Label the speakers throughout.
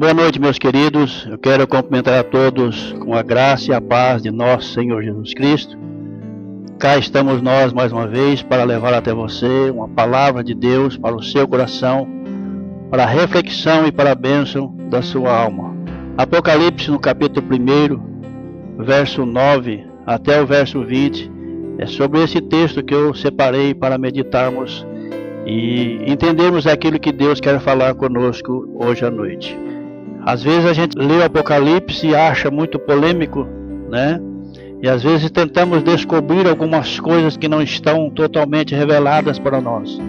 Speaker 1: Boa noite, meus queridos. Eu quero cumprimentar a todos com a graça e a paz de nosso Senhor Jesus Cristo. Cá estamos nós mais uma vez para levar até você uma palavra de Deus para o seu coração, para a reflexão e para a bênção da sua alma. Apocalipse no capítulo 1, verso 9 até o verso 20, é sobre esse texto que eu separei para meditarmos e entendermos aquilo que Deus quer falar conosco hoje à noite. Às vezes a gente lê o Apocalipse e acha muito polêmico, né? E às vezes tentamos descobrir algumas coisas que não estão totalmente reveladas para nós.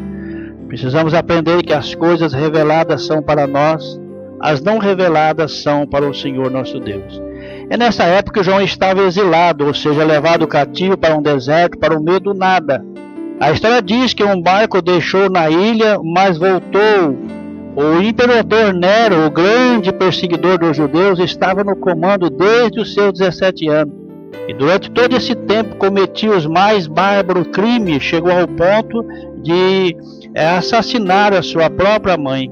Speaker 1: Precisamos aprender que as coisas reveladas são para nós, as não reveladas são para o Senhor nosso Deus. É nessa época que João estava exilado, ou seja, levado cativo para um deserto, para o meio do nada. A história diz que um barco deixou na ilha, mas voltou. O imperador Nero, o grande perseguidor dos judeus, estava no comando desde os seus 17 anos. E durante todo esse tempo cometia os mais bárbaros crimes, chegou ao ponto de assassinar a sua própria mãe.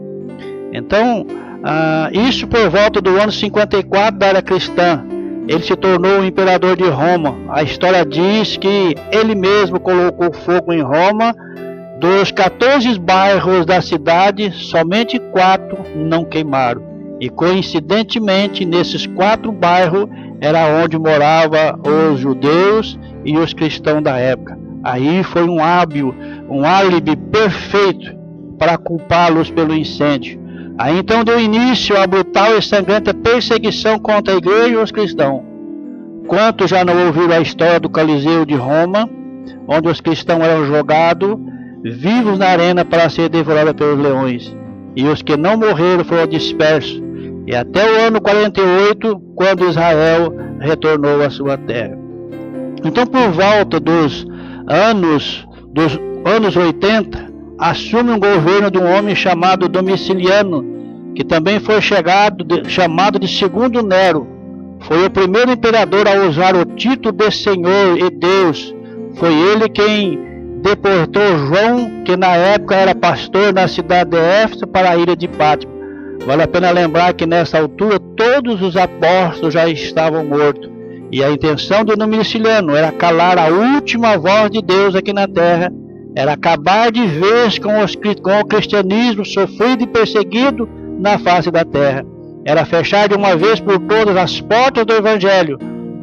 Speaker 1: Então, isso por volta do ano 54 da era cristã. Ele se tornou o imperador de Roma. A história diz que ele mesmo colocou fogo em Roma. Dos 14 bairros da cidade, somente 4 não queimaram. E coincidentemente, nesses 4 bairros, era onde moravam os judeus e os cristãos da época. Aí foi um álibi perfeito para culpá-los pelo incêndio. Aí então deu início à brutal e sangrenta perseguição contra a igreja e os cristãos. Quantos já não ouviram a história do Coliseu de Roma, onde os cristãos eram jogados vivos na arena para ser devorados pelos leões, e os que não morreram foram dispersos, e até o ano 48, quando Israel retornou à sua terra. Então, por volta dos anos 80, assume um governo de um homem chamado Domiciano, que também foi chamado de segundo Nero. Foi o primeiro imperador a usar o título de Senhor e Deus. Foi ele quem deportou João, que na época era pastor na cidade de Éfeso, para a ilha de Patmos. Vale a pena lembrar que nessa altura todos os apóstolos já estavam mortos. E a intenção do Domiciano era calar a última voz de Deus aqui na terra, era acabar de vez com o cristianismo sofrido e perseguido na face da terra. Era fechar de uma vez por todas as portas do Evangelho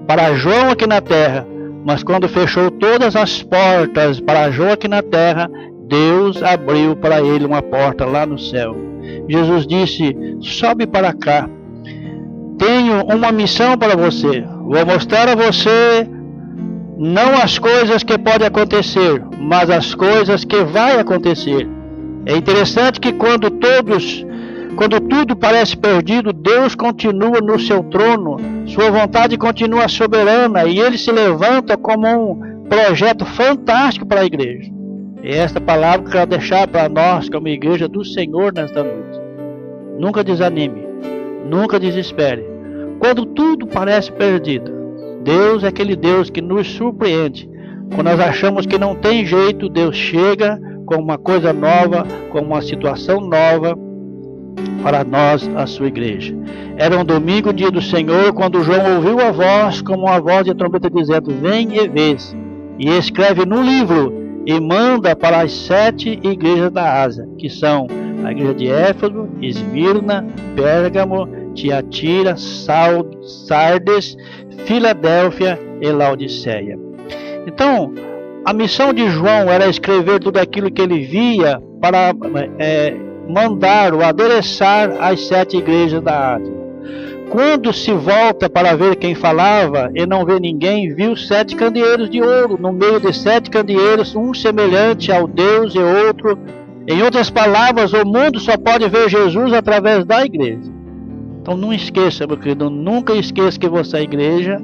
Speaker 1: para João aqui na terra. Mas quando fechou todas as portas para João aqui na terra, Deus abriu para ele uma porta lá no céu. Jesus disse: sobe para cá, tenho uma missão para você, vou mostrar a você não as coisas que podem acontecer, mas as coisas que vai acontecer. É interessante que quando tudo parece perdido, Deus continua no seu trono, sua vontade continua soberana e ele se levanta como um projeto fantástico para a igreja. E esta palavra que eu quero deixar para nós, como igreja do Senhor nesta noite. Nunca desanime, nunca desespere. Quando tudo parece perdido, Deus é aquele Deus que nos surpreende. Quando nós achamos que não tem jeito, Deus chega com uma coisa nova, com uma situação nova, para nós, a sua igreja. Era um domingo, dia do Senhor, quando João ouviu a voz, como uma voz de trombeta dizendo: vem e vês. E escreve no livro e manda para as 7 igrejas da Ásia, que são a igreja de Éfeso, Esmirna, Pérgamo, Tiatira, Sardes, Filadélfia e Laodiceia. Então, a missão de João era escrever tudo aquilo que ele via para mandar ou adereçar as 7 igrejas da Ásia. Quando se volta para ver quem falava e não vê ninguém, viu 7 candeeiros de ouro. No meio de 7 candeeiros, um semelhante ao Deus e outro. Em outras palavras, o mundo só pode ver Jesus através da igreja. Então não esqueça, meu querido, nunca esqueça que você é a igreja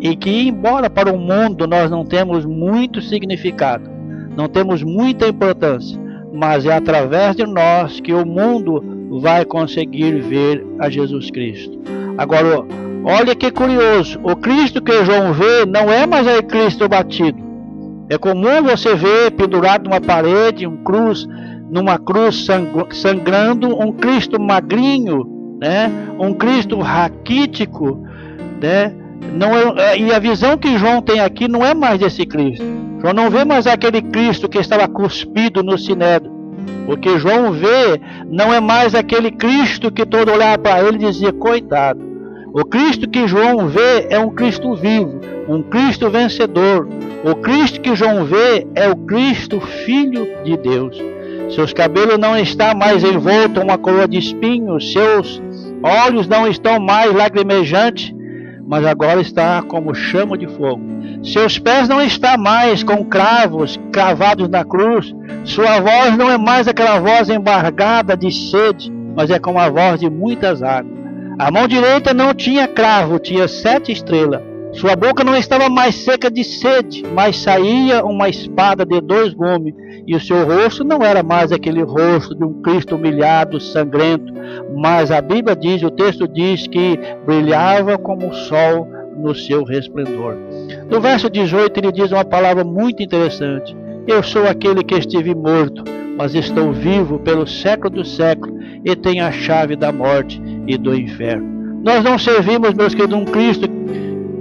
Speaker 1: e que, embora para o mundo nós não temos muito significado, não temos muita importância, mas é através de nós que o mundo vai conseguir ver a Jesus Cristo. Agora, olha que curioso, o Cristo que João vê não é mais o Cristo batido. É comum você ver pendurado numa parede, numa cruz sangrando, um Cristo magrinho, né? Um Cristo raquítico, né? Não e a visão que João tem aqui não é mais desse Cristo. João não vê mais aquele Cristo que estava cuspido no sinédrio. O que João vê não é mais aquele Cristo que todo olhava para ele e dizia, coitado. O Cristo que João vê é um Cristo vivo, um Cristo vencedor. O Cristo que João vê é o Cristo Filho de Deus. Seus cabelos não estão mais envoltos em uma coroa de espinhos, seus olhos não estão mais lacrimejantes, mas agora está como chama de fogo. Seus pés não estão mais com cravos cravados na cruz. Sua voz não é mais aquela voz embargada de sede, mas é como a voz de muitas águas. A mão direita não tinha cravo, tinha 7 estrelas. Sua boca não estava mais seca de sede, mas saía uma espada de 2 gumes. E o seu rosto não era mais aquele rosto de um Cristo humilhado, sangrento, mas a Bíblia diz, o texto diz que brilhava como o sol no seu resplendor. No verso 18 ele diz uma palavra muito interessante. Eu sou aquele que estive morto, mas estou vivo pelo século dos séculos e tenho a chave da morte e do inferno. Nós não servimos, meus queridos,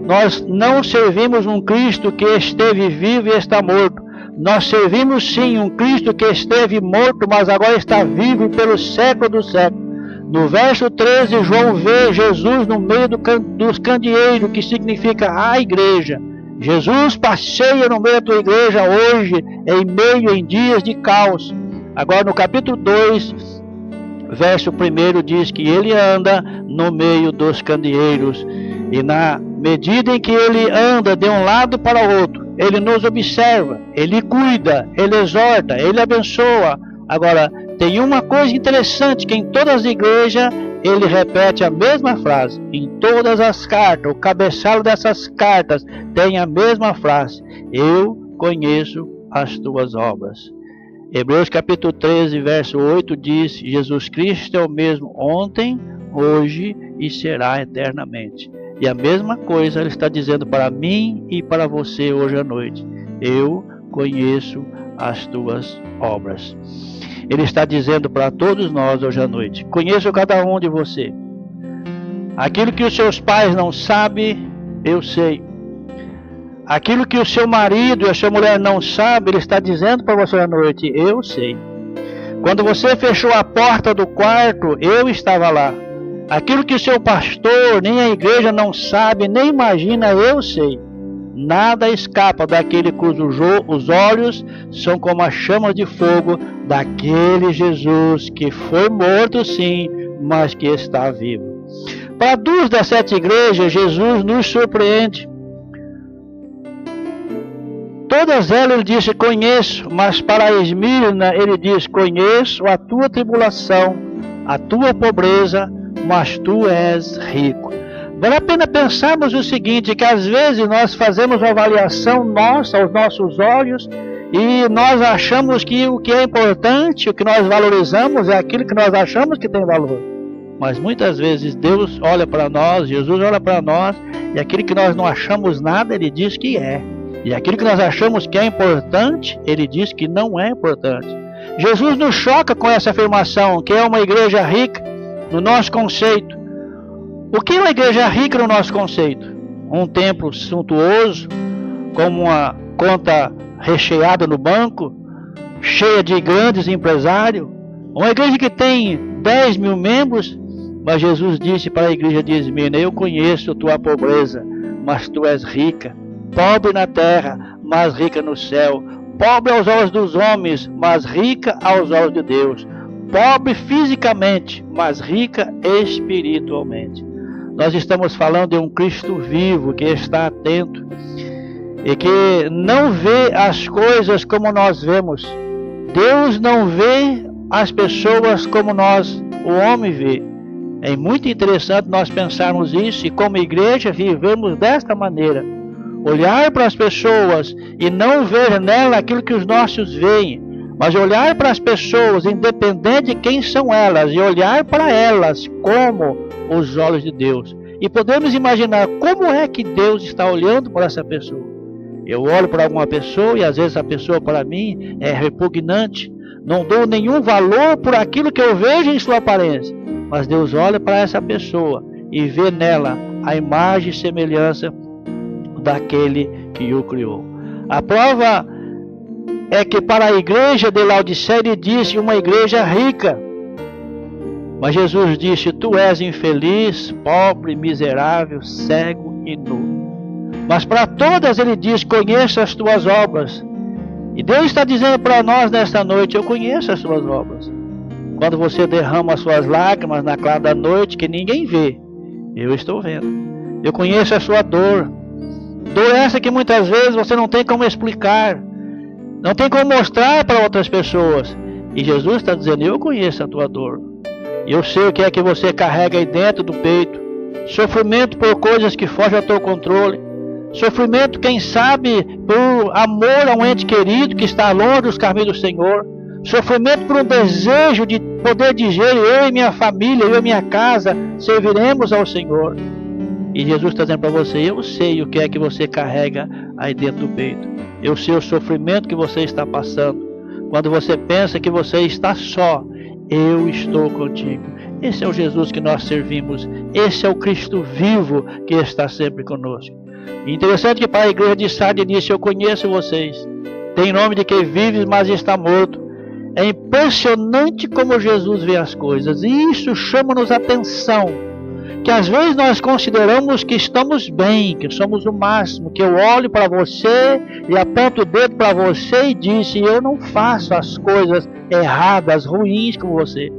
Speaker 1: nós não servimos um Cristo que esteve vivo e está morto. Nós servimos sim um Cristo que esteve morto, mas agora está vivo pelo século dos séculos. No verso 13, João vê Jesus no meio dos candeeiros, que significa a igreja. Jesus passeia no meio da tua igreja hoje, em dias de caos. Agora no capítulo 2, verso 1 diz que ele anda no meio dos candeeiros. E na medida em que ele anda de um lado para o outro, ele nos observa, ele cuida, ele exorta, ele abençoa. Agora, tem uma coisa interessante, que em todas as igrejas ele repete a mesma frase. Em todas as cartas, o cabeçalho dessas cartas tem a mesma frase. Eu conheço as tuas obras. Hebreus capítulo 13, verso 8 diz, Jesus Cristo é o mesmo ontem, hoje e será eternamente. E a mesma coisa ele está dizendo para mim e para você hoje à noite. Eu conheço as tuas obras. Ele está dizendo para todos nós hoje à noite. Conheço cada um de você. Aquilo que os seus pais não sabem, eu sei. Aquilo que o seu marido e a sua mulher não sabem, ele está dizendo para você à noite, eu sei. Quando você fechou a porta do quarto, eu estava lá. Aquilo que o seu pastor, nem a igreja não sabe, nem imagina, eu sei. Nada escapa daquele cujos olhos são como a chama de fogo daquele Jesus que foi morto sim, mas que está vivo. Para 2 das 7 igrejas, Jesus nos surpreende. Todas elas ele disse, conheço, mas para a Esmirna ele diz, conheço a tua tribulação, a tua pobreza, mas tu és rico. Vale a pena pensarmos o seguinte, que às vezes nós fazemos uma avaliação nossa, aos nossos olhos, e nós achamos que o que é importante, o que nós valorizamos, é aquilo que nós achamos que tem valor. Mas muitas vezes Deus olha para nós, Jesus olha para nós, e aquilo que nós não achamos nada, Ele diz que é. E aquilo que nós achamos que é importante, Ele diz que não é importante. Jesus nos choca com essa afirmação, que é uma igreja rica, no nosso conceito. O que é uma igreja rica no nosso conceito? Um templo suntuoso, com uma conta recheada no banco, cheia de grandes empresários. Uma igreja que tem 10 mil membros, mas Jesus disse para a igreja de Esmirna, eu conheço tua pobreza, mas tu és rica. Pobre na terra, mas rica no céu. Pobre aos olhos dos homens, mas rica aos olhos de Deus. Pobre fisicamente, mas rica espiritualmente. Nós estamos falando de um Cristo vivo que está atento e que não vê as coisas como nós vemos. Deus não vê as pessoas como nós, o homem, vê. É muito interessante nós pensarmos isso e como igreja vivemos desta maneira. Olhar para as pessoas e não ver nela aquilo que os nossos veem, mas olhar para as pessoas independente de quem são elas e olhar para elas como os olhos de Deus. E podemos imaginar como é que Deus está olhando para essa pessoa. Eu olho para alguma pessoa e às vezes a pessoa para mim é repugnante. Não dou nenhum valor por aquilo que eu vejo em sua aparência. mas Deus olha para essa pessoa e vê nela a imagem e semelhança daquele que o criou. A prova é que para a igreja de Laodiceia ele disse uma igreja rica, mas Jesus disse: tu és infeliz, pobre, miserável, cego e nu. Mas para todas ele diz: conheça as tuas obras. E Deus está dizendo para nós nesta noite: eu conheço as tuas obras. Quando você derrama as suas lágrimas na clara da noite que ninguém vê, eu estou vendo. Eu conheço a sua dor. Dor essa que muitas vezes você não tem como explicar, não tem como mostrar para outras pessoas. E Jesus está dizendo: eu conheço a tua dor. Eu sei o que é que você carrega aí dentro do peito. Sofrimento por coisas que fogem ao teu controle. Sofrimento, quem sabe, por amor a um ente querido que está longe dos caminhos do Senhor. Sofrimento por um desejo de poder dizer: eu e minha família, eu e minha casa serviremos ao Senhor. E Jesus está dizendo para você: eu sei o que é que você carrega aí dentro do peito. Eu sei o sofrimento que você está passando. Quando você pensa que você está só, eu estou contigo. Esse é o Jesus que nós servimos. Esse é o Cristo vivo que está sempre conosco. E interessante que para a igreja de Sardes ele disse: eu conheço vocês. Tem nome de quem vive, mas está morto. É impressionante como Jesus vê as coisas. E isso chama-nos a atenção. Que às vezes nós consideramos que estamos bem, que somos o máximo, que eu olho para você e aponto o dedo para você e disse: eu não faço as coisas erradas, ruins como você.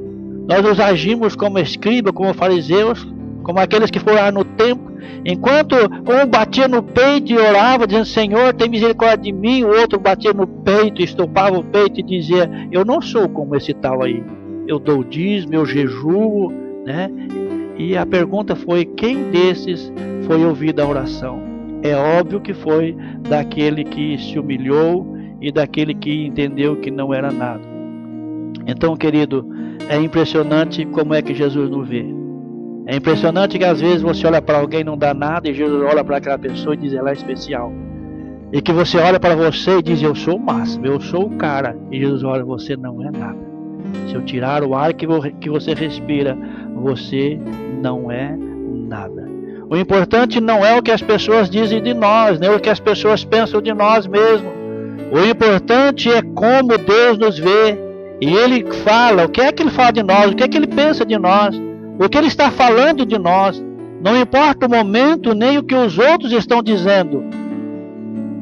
Speaker 1: Nós nos agimos como escribas, como fariseus, como aqueles que foram lá no templo, enquanto um batia no peito e orava, dizendo: Senhor, tem misericórdia de mim, o outro batia no peito, estopava o peito e dizia: eu não sou como esse tal aí, eu dou dízimo, eu jejuo, né? E a pergunta foi: quem desses foi ouvida a oração? É óbvio que foi daquele que se humilhou e daquele que entendeu que não era nada. Então, querido, é impressionante como é que Jesus nos vê. É impressionante que às vezes você olha para alguém e não dá nada, e Jesus olha para aquela pessoa e diz: ela é especial. E que você olha para você e diz: eu sou o máximo, eu sou o cara. E Jesus olha: você não é nada. Se eu tirar o ar que você respira, você não é nada. O importante não é o que as pessoas dizem de nós, nem o que as pessoas pensam de nós mesmos. O importante é como Deus nos vê. E Ele fala, o que é que Ele fala de nós, o que é que Ele pensa de nós, o que Ele está falando de nós. Não importa o momento, nem o que os outros estão dizendo.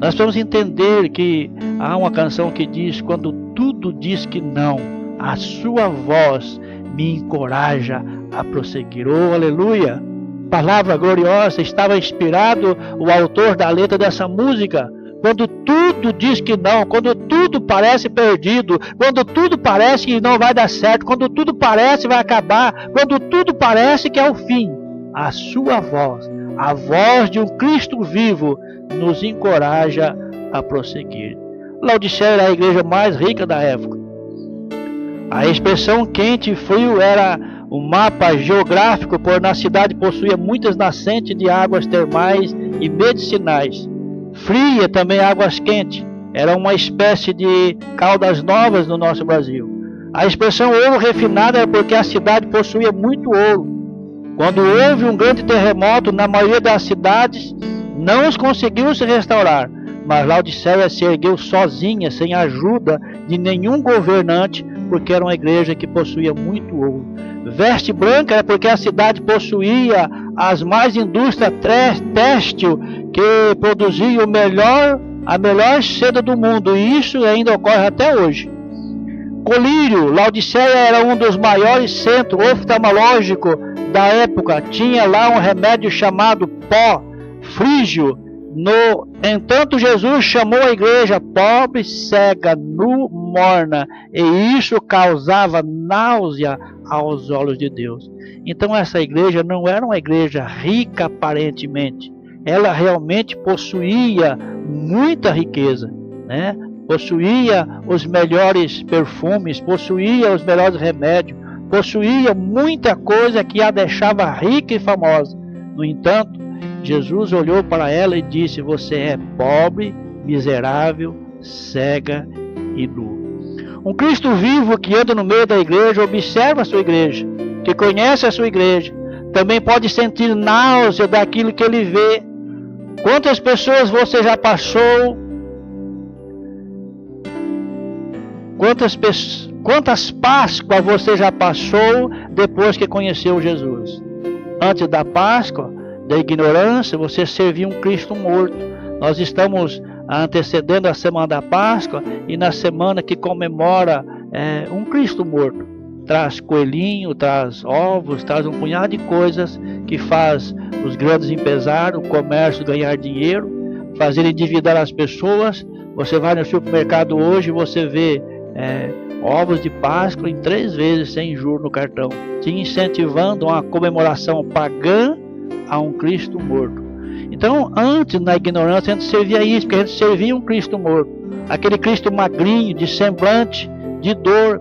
Speaker 1: Nós precisamos entender que há uma canção que diz: quando tudo diz que não, a sua voz me encoraja a prosseguir. Oh, aleluia! Palavra gloriosa. Estava inspirado o autor da letra dessa música. Quando tudo diz que não, quando tudo parece perdido, quando tudo parece que não vai dar certo, quando tudo parece que vai acabar, quando tudo parece que é o fim, a sua voz, a voz de um Cristo vivo, nos encoraja a prosseguir. Laodiceia era a igreja mais rica da época. A expressão quente e frio era um mapa geográfico, por na cidade possuía muitas nascentes de águas termais e medicinais. Fria também águas quentes, era uma espécie de Caldas Novas no nosso Brasil. A expressão ouro refinado era porque a cidade possuía muito ouro. Quando houve um grande terremoto, na maioria das cidades não conseguiu se restaurar, mas Laodiceia se ergueu sozinha, sem ajuda de nenhum governante, porque era uma igreja que possuía muito ouro. Veste branca é porque a cidade possuía as mais indústrias têxtil que produzia a melhor seda do mundo, e isso ainda ocorre até hoje. Colírio, Laodiceia era um dos maiores centros oftalmológicos da época. Tinha lá um remédio chamado pó frígio. No entanto, Jesus chamou a igreja pobre, cega, nu, morna, e isso causava náusea aos olhos de Deus. Então essa igreja não era uma igreja rica aparentemente, ela realmente possuía muita riqueza, né? Possuía os melhores perfumes, possuía os melhores remédios, possuía muita coisa que a deixava rica e famosa. No entanto, Jesus olhou para ela e disse: você é pobre, miserável, cega e nu. Um Cristo vivo que anda no meio da igreja observa a sua igreja, que conhece a sua igreja, também pode sentir náusea daquilo que ele vê. Quantas pessoas você já passou? Quantas Páscoas você já passou depois que conheceu Jesus? Antes da Páscoa, da ignorância, você servia um Cristo morto. Nós estamos antecedendo a semana da Páscoa e na semana que comemora um Cristo morto. Traz coelhinho, traz ovos, traz um punhado de coisas que faz os grandes empresários, o comércio ganhar dinheiro, fazer endividar as pessoas. Você vai no supermercado hoje e você vê ovos de Páscoa em 3 vezes sem juros no cartão, te incentivando a uma comemoração pagã a um Cristo morto. Então, antes, na ignorância, a gente servia isso, porque a gente servia um Cristo morto, aquele Cristo magrinho, de semblante, de dor.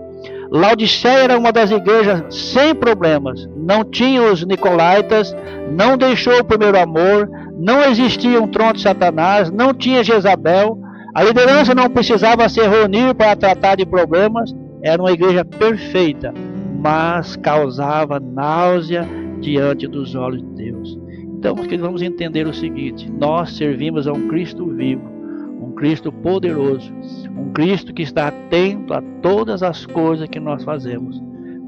Speaker 1: Laodiceia era uma das igrejas sem problemas, não tinha os nicolaítas, não deixou o primeiro amor, não existia um trono de Satanás, não tinha Jezabel. A liderança não precisava se reunir para tratar de problemas, era uma igreja perfeita, mas causava náusea diante dos olhos de Deus. Então, vamos entender o seguinte: nós servimos a um Cristo vivo, um Cristo poderoso, um Cristo que está atento a todas as coisas que nós fazemos.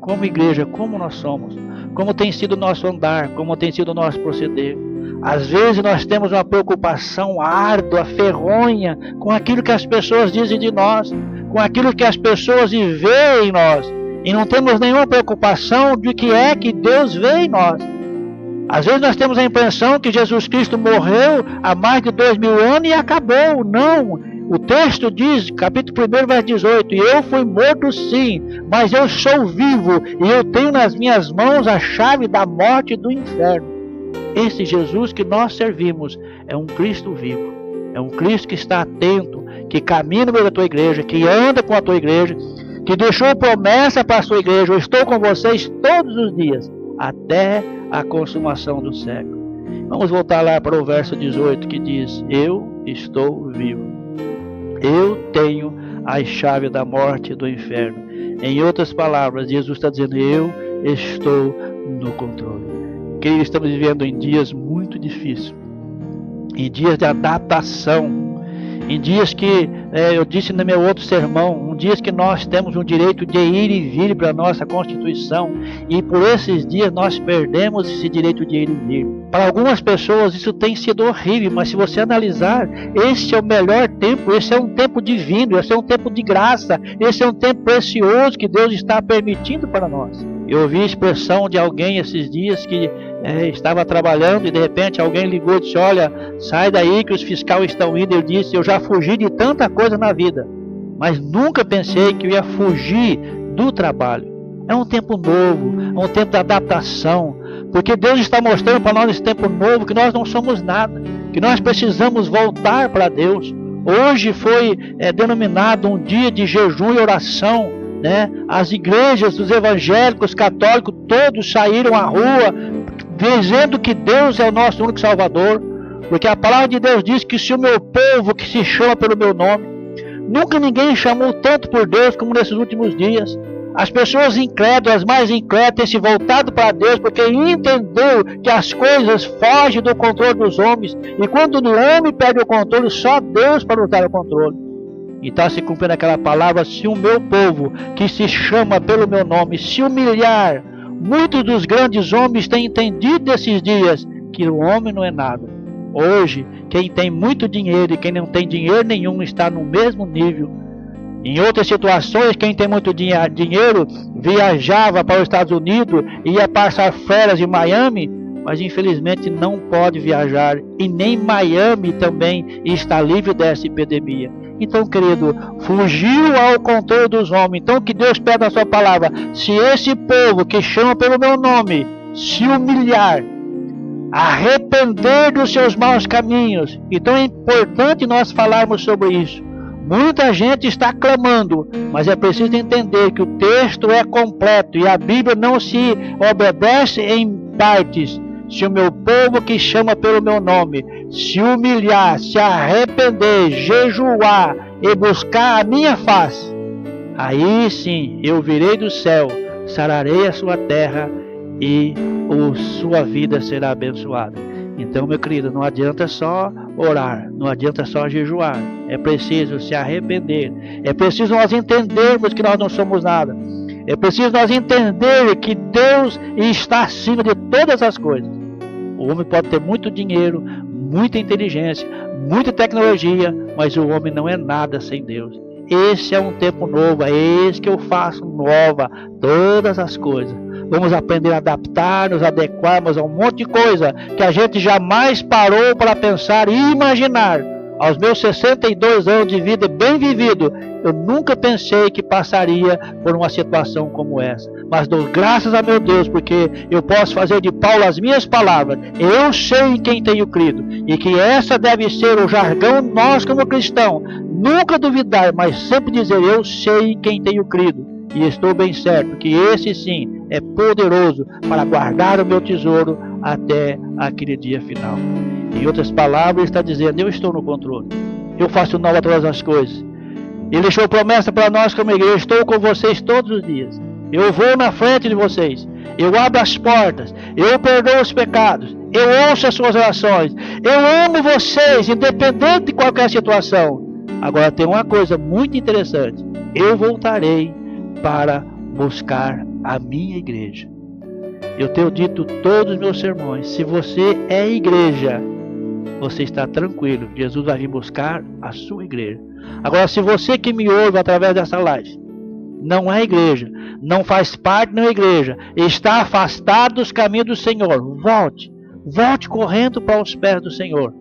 Speaker 1: Como igreja, como nós somos, como tem sido o nosso andar, como tem sido o nosso proceder. Às vezes nós temos uma preocupação árdua, ferronha, com aquilo que as pessoas dizem de nós, com aquilo que as pessoas veem em nós, e não temos nenhuma preocupação de que é que Deus vê em nós. Às vezes nós temos a impressão que Jesus Cristo morreu há mais de 2000 anos e acabou. Não, o texto diz, capítulo 1, verso 18, eu fui morto sim, mas eu sou vivo, e eu tenho nas minhas mãos a chave da morte e do inferno. Esse Jesus que nós servimos é um Cristo vivo, é um Cristo que está atento, que caminha no meio da tua igreja, que anda com a tua igreja, que deixou promessa para a sua igreja: eu estou com vocês todos os dias, até a consumação do século. Vamos voltar lá para o verso 18 que diz: eu estou vivo, eu tenho a chave da morte e do inferno. Em outras palavras, Jesus está dizendo: eu estou no controle. Que estamos vivendo em dias muito difíceis, em dias de adaptação, em dias que, eu disse no meu outro sermão, dias que nós temos o direito de ir e vir para a nossa Constituição, e por esses dias nós perdemos esse direito de ir e vir. Para algumas pessoas isso tem sido horrível, mas se você analisar, esse é o melhor tempo, esse é um tempo divino, esse é um tempo de graça, esse é um tempo precioso que Deus está permitindo para nós. Eu ouvi a expressão de alguém esses dias que estava trabalhando e de repente alguém ligou e disse: olha, sai daí que os fiscais estão indo. Eu disse: eu já fugi de tanta coisa na vida, mas nunca pensei que eu ia fugir do trabalho. É um tempo novo, é um tempo de adaptação, porque Deus está mostrando para nós nesse tempo novo que nós não somos nada, que nós precisamos voltar para Deus. Hoje foi denominado um dia de jejum e oração, né? As igrejas, os evangélicos, católicos, todos saíram à rua dizendo que Deus é o nosso único Salvador, porque a palavra de Deus diz que se o meu povo, que se chama pelo meu nome, nunca ninguém chamou tanto por Deus como nesses últimos dias. As pessoas incrédulas, mais incrédulas, têm se voltado para Deus porque entendeu que as coisas fogem do controle dos homens, e quando o homem perde o controle, só Deus para nos dar o controle. E está se cumprindo aquela palavra: se o meu povo, que se chama pelo meu nome, se humilhar. Muitos dos grandes homens têm entendido esses dias que o homem não é nada. Hoje, quem tem muito dinheiro e quem não tem dinheiro nenhum está no mesmo nível. Em outras situações, quem tem muito dinheiro viajava para os Estados Unidos e ia passar férias em Miami, mas infelizmente não pode viajar, e nem Miami também está livre dessa epidemia. Então, querido, fugiu ao controle dos homens. Então, que Deus pede na sua palavra: se esse povo que chama pelo meu nome se humilhar, arrepender dos seus maus caminhos. Então é importante nós falarmos sobre isso. Muita gente está clamando, mas é preciso entender que o texto é completo e a Bíblia não se obedece em partes. Se o meu povo que chama pelo meu nome se humilhar, se arrepender, jejuar e buscar a minha face, aí sim eu virei do céu, sararei a sua terra e sua vida será abençoada. Então, meu querido, não adianta só orar, não adianta só jejuar. É preciso se arrepender. É preciso nós entendermos que nós não somos nada. É preciso nós entender que Deus está acima de todas as coisas. O homem pode ter muito dinheiro, muita inteligência, muita tecnologia, mas o homem não é nada sem Deus. Esse é um tempo novo, é esse que eu faço nova todas as coisas. Vamos aprender a adaptar-nos, adequarmos a um monte de coisa que a gente jamais parou para pensar e imaginar. Aos meus 62 anos de vida bem vivido, eu nunca pensei que passaria por uma situação como essa. Mas dou graças a meu Deus, porque eu posso fazer de Paulo as minhas palavras. Eu sei em quem tenho crido, e que essa deve ser o jargão nós como cristãos. Nunca duvidar, mas sempre dizer, eu sei em quem tenho crido. E estou bem certo que esse sim é poderoso para guardar o meu tesouro até aquele dia final. Em outras palavras, ele está dizendo, eu estou no controle. Eu faço nova todas as coisas. Ele deixou promessa para nós como igreja, eu estou com vocês todos os dias. Eu vou na frente de vocês. Eu abro as portas. Eu perdoo os pecados. Eu ouço as suas orações. Eu amo vocês, independente de qualquer situação. Agora tem uma coisa muito interessante. Eu voltarei para buscar a minha igreja. Eu tenho dito todos os meus sermões, se você é igreja, você está tranquilo, Jesus vai vir buscar a sua igreja. Agora, se você que me ouve através dessa live, não é igreja, não faz parte da igreja, está afastado dos caminhos do Senhor, volte correndo para os pés do Senhor,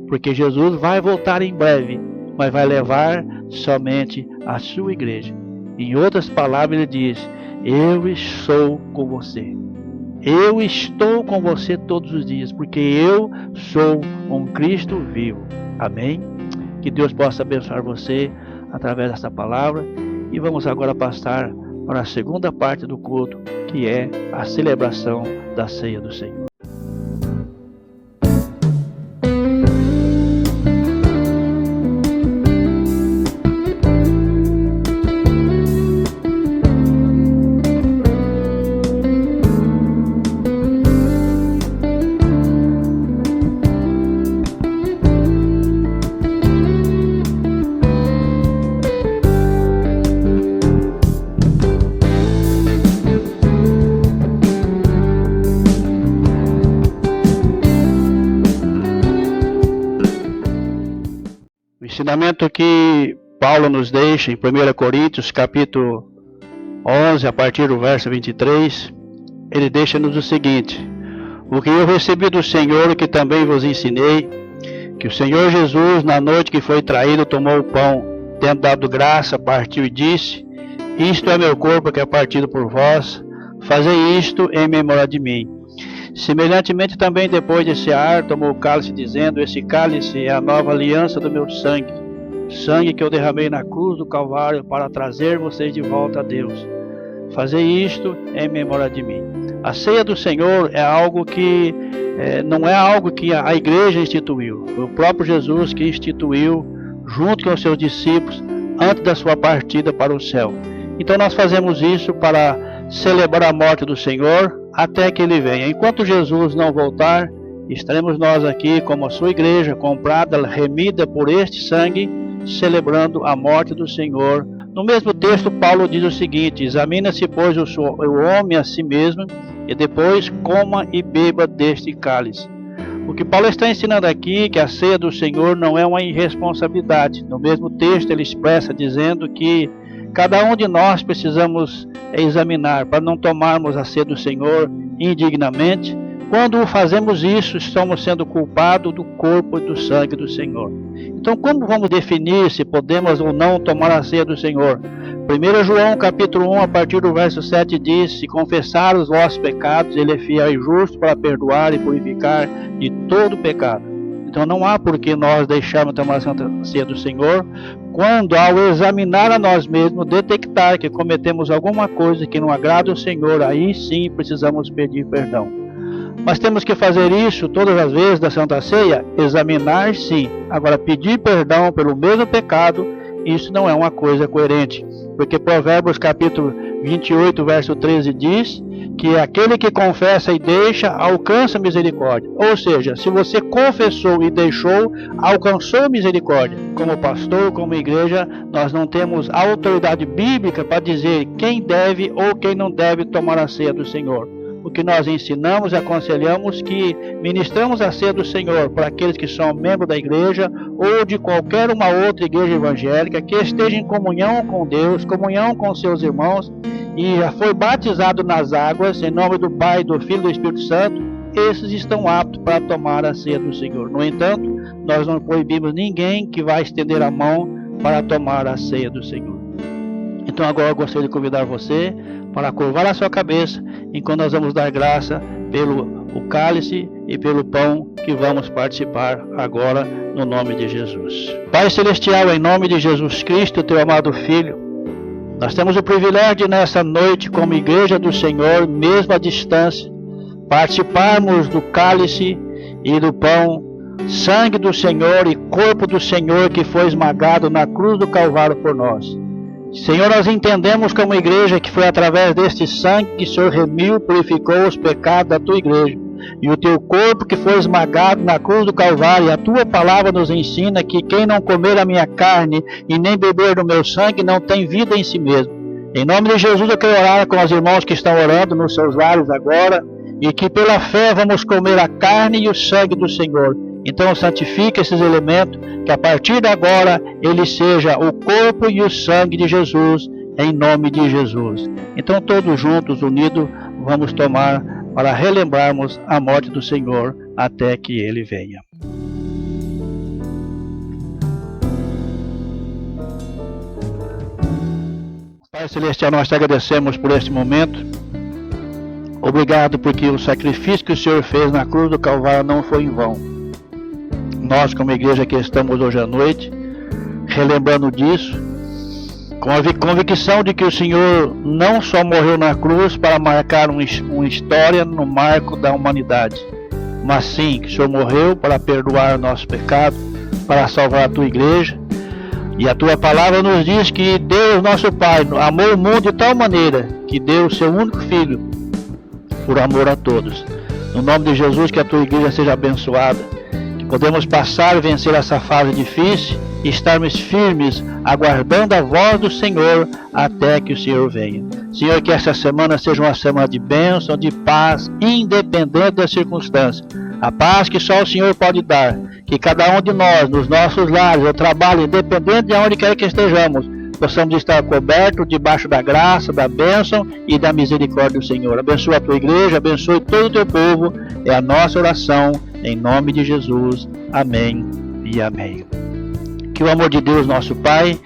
Speaker 1: porque Jesus vai voltar em breve, mas vai levar somente a sua igreja. Em outras palavras, ele diz, eu estou com você. Eu estou com você todos os dias, porque eu sou um Cristo vivo. Amém? Que Deus possa abençoar você através dessa palavra. E vamos agora passar para a segunda parte do culto, que é a celebração da ceia do Senhor. O ensinamento que Paulo nos deixa em 1 Coríntios, capítulo 11, a partir do verso 23, ele deixa-nos o seguinte: o que eu recebi do Senhor, o que também vos ensinei, que o Senhor Jesus, na noite que foi traído, tomou o pão, tendo dado graça, partiu e disse, isto é meu corpo que é partido por vós, fazei isto em memória de mim. Semelhantemente também depois de cear, tomou o cálice, dizendo, esse cálice é a nova aliança do meu sangue, sangue que eu derramei na cruz do Calvário para trazer vocês de volta a Deus. Fazei isto em memória de mim. A ceia do Senhor é algo que não é algo que a igreja instituiu. Foi o próprio Jesus que instituiu junto com os seus discípulos antes da sua partida para o céu. Então nós fazemos isso para celebrar a morte do Senhor até que Ele venha. Enquanto Jesus não voltar, estaremos nós aqui como a sua igreja, comprada, remida por este sangue, celebrando a morte do Senhor. No mesmo texto, Paulo diz o seguinte, examina-se, pois, o homem a si mesmo, e depois coma e beba deste cálice. O que Paulo está ensinando aqui, que a ceia do Senhor não é uma irresponsabilidade. No mesmo texto, ele expressa dizendo que cada um de nós precisamos examinar para não tomarmos a ceia do Senhor indignamente. Quando fazemos isso, estamos sendo culpados do corpo e do sangue do Senhor. Então, como vamos definir se podemos ou não tomar a ceia do Senhor? 1 João capítulo 1, a partir do verso 7 diz, se confessar os vossos pecados, Ele é fiel e justo para perdoar e purificar de todo pecado. Então não há por que nós deixarmos tomar a Santa Ceia do Senhor, quando ao examinar a nós mesmos, detectar que cometemos alguma coisa que não agrada ao Senhor, aí sim precisamos pedir perdão. Mas temos que fazer isso todas as vezes da Santa Ceia, examinar sim. Agora pedir perdão pelo mesmo pecado, isso não é uma coisa coerente. Porque Provérbios capítulo 28, verso 13 diz que aquele que confessa e deixa, alcança misericórdia. Ou seja, se você confessou e deixou, alcançou misericórdia. Como pastor, como igreja, nós não temos autoridade bíblica para dizer quem deve ou quem não deve tomar a ceia do Senhor. O que nós ensinamos e aconselhamos que ministramos a ceia do Senhor para aqueles que são membros da igreja ou de qualquer uma outra igreja evangélica que esteja em comunhão com Deus, comunhão com seus irmãos e já foi batizado nas águas em nome do Pai, do Filho e do Espírito Santo. Esses estão aptos para tomar a ceia do Senhor. No entanto, nós não proibimos ninguém que vai estender a mão para tomar a ceia do Senhor. Então agora eu gostaria de convidar você para curvar a sua cabeça enquanto nós vamos dar graça pelo o cálice e pelo pão que vamos participar agora no nome de Jesus. Pai Celestial, em nome de Jesus Cristo, teu amado Filho, nós temos o privilégio de nessa noite, como igreja do Senhor, mesmo à distância, participarmos do cálice e do pão, sangue do Senhor e corpo do Senhor que foi esmagado na cruz do Calvário por nós. Senhor, nós entendemos como igreja que foi através deste sangue que o Senhor remiu, purificou os pecados da tua igreja. E o teu corpo que foi esmagado na cruz do Calvário, a tua palavra nos ensina que quem não comer a minha carne e nem beber do meu sangue não tem vida em si mesmo. Em nome de Jesus eu quero orar com os irmãos que estão orando nos seus lares agora, e que pela fé vamos comer a carne e o sangue do Senhor. Então santifica esses elementos, que a partir de agora ele seja o corpo e o sangue de Jesus, em nome de Jesus. Então todos juntos, unidos, vamos tomar para relembrarmos a morte do Senhor até que ele venha. Pai Celestial, nós te agradecemos por este momento. Obrigado porque o sacrifício que o Senhor fez na cruz do Calvário não foi em vão. Nós, como igreja que estamos hoje à noite, relembrando disso, com a convicção de que o Senhor não só morreu na cruz para marcar uma história no marco da humanidade, mas sim que o Senhor morreu para perdoar o nosso pecado, para salvar a tua igreja. E a tua palavra nos diz que Deus, nosso Pai, amou o mundo de tal maneira que deu o seu único Filho por amor a todos. No nome de Jesus, que a tua igreja seja abençoada, que podemos passar e vencer essa fase difícil e estarmos firmes, aguardando a voz do Senhor até que o Senhor venha. Senhor, que essa semana seja uma semana de bênção, de paz, independente das circunstâncias. A paz que só o Senhor pode dar, que cada um de nós, nos nossos lares, ou trabalho, independente de onde quer que estejamos, possamos estar cobertos debaixo da graça, da bênção e da misericórdia do Senhor. Abençoa a tua igreja, abençoe todo o teu povo. É a nossa oração, em nome de Jesus. Amém e amém. Que o amor de Deus, nosso Pai,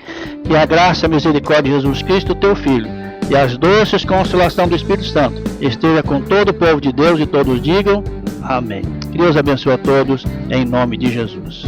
Speaker 1: que a graça e a misericórdia de Jesus Cristo, teu Filho, e as doces consolações do Espírito Santo esteja com todo o povo de Deus e todos digam amém. Que Deus abençoe a todos, em nome de Jesus.